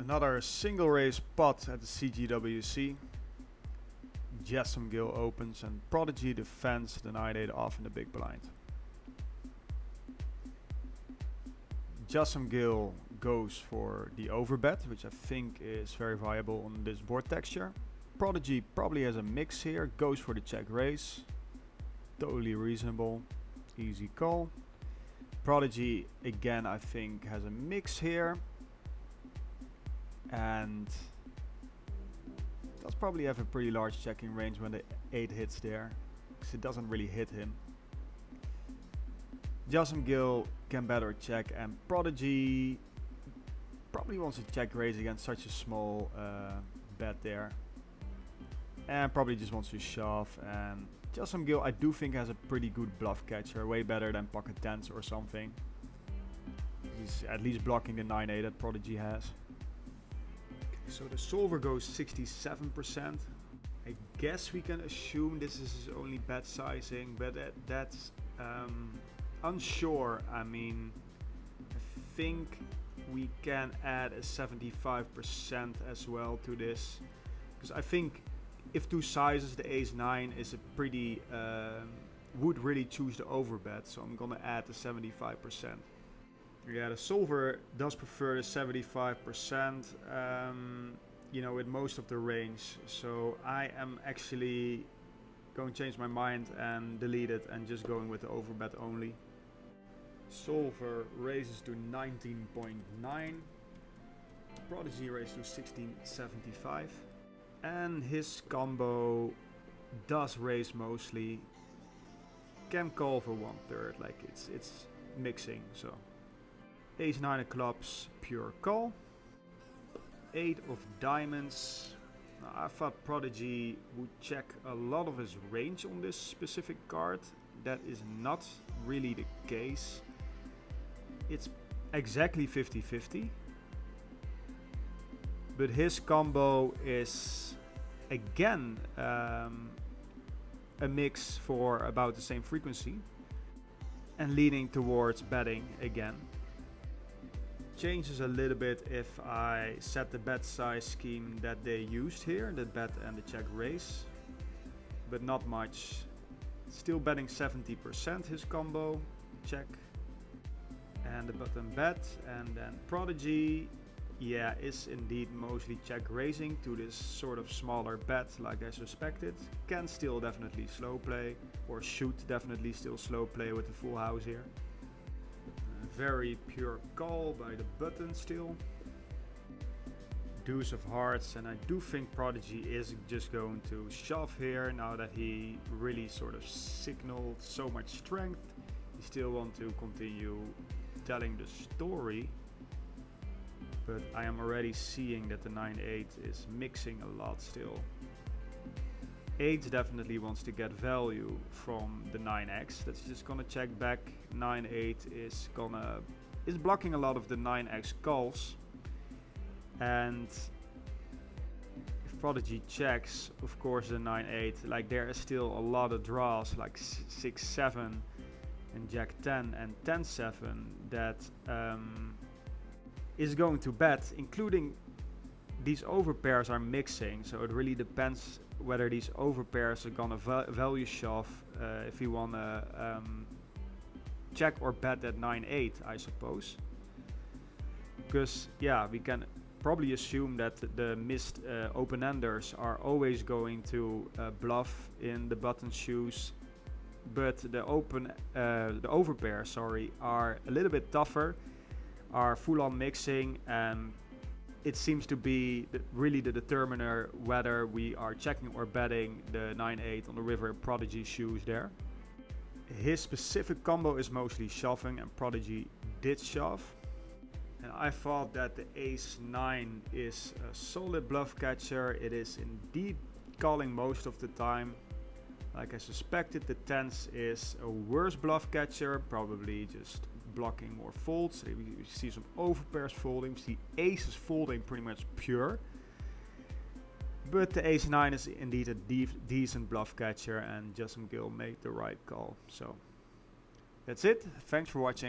Another single race pot at the CGWC. Gill opens and Prodigy defends the 9-8 off in the big blind. Gill goes for the overbet, which I think is very viable on this board texture. Prodigy probably has a mix here, goes for the check raise. Totally reasonable, easy call. Prodigy again I think has a mix here. And does probably have a pretty large checking range when the 8 hits there, because it doesn't really hit him. Gill can better check, and Prodigy probably wants to check raise against such a small bet there. And probably just wants to shove, and Gill I do think has a pretty good bluff catcher, way better than pocket tens or something. He's at least blocking the 9-8 that Prodigy has. So the solver goes 67%. I guess we can assume this is his only bet sizing, but that's unsure. I mean, I think we can add a 75% as well to this, because I think if two sizes, the ace-9 is a pretty would really choose the overbet, so I'm gonna add the 75%. Yeah, the solver does prefer the 75%, you know, with most of the range. So I am actually going to change my mind and delete it and just going with the overbet only. Solver raises to 19.9. Prodigy raises to 16.75. And his combo does raise mostly. Can call for 1/3, like it's mixing, so. Ace-9 of clubs, pure call. 8 of diamonds. Now, I thought Prodigy would check a lot of his range on this specific card. That is not really the case. It's exactly 50-50. But his combo is again a mix for about the same frequency. And leaning towards betting again. Changes a little bit if I set the bet size scheme that they used here, the bet and the check raise, but not much. Still betting 70% his combo, check, and the button bet, and then Prodigy, yeah, is indeed mostly check raising to this sort of smaller bet like I suspected. Can still definitely slow play, or should definitely still slow play with the full house here. Very pure call by the button still. Deuce of hearts, and I do think Prodigy is just going to shove here now that he really sort of signaled so much strength. He still wants to continue telling the story, but I am already seeing that the 9-8 is mixing a lot still. 8 definitely wants to get value from the 9x. That's just gonna check back. 9-8 is blocking a lot of the 9x calls. And if Prodigy checks, of course the 9-8, like there is still a lot of draws like 6-7 and Jack-10 and 10-7 that is going to bet, including these overpairs are mixing, so it really depends whether these overpairs are gonna value shove if you wanna check or bet at 9-8, I suppose. Because yeah, we can probably assume that the missed open-enders are always going to bluff in the button shoes, but the overpairs, sorry, are a little bit tougher, are full-on mixing, and it seems to be really the determiner whether we are checking or betting the 9-8 on the river Prodigy shoes there. His specific combo is mostly shoving, and Prodigy did shove. And I thought that the ace-9 is a solid bluff catcher. It is indeed calling most of the time. Like I suspected, the 10s is a worse bluff catcher, probably just blocking more folds. We see some overpairs folding, we see aces folding pretty much pure. But the ace-9 is indeed a decent bluff catcher, and Gill made the right call. So that's it. Thanks for watching.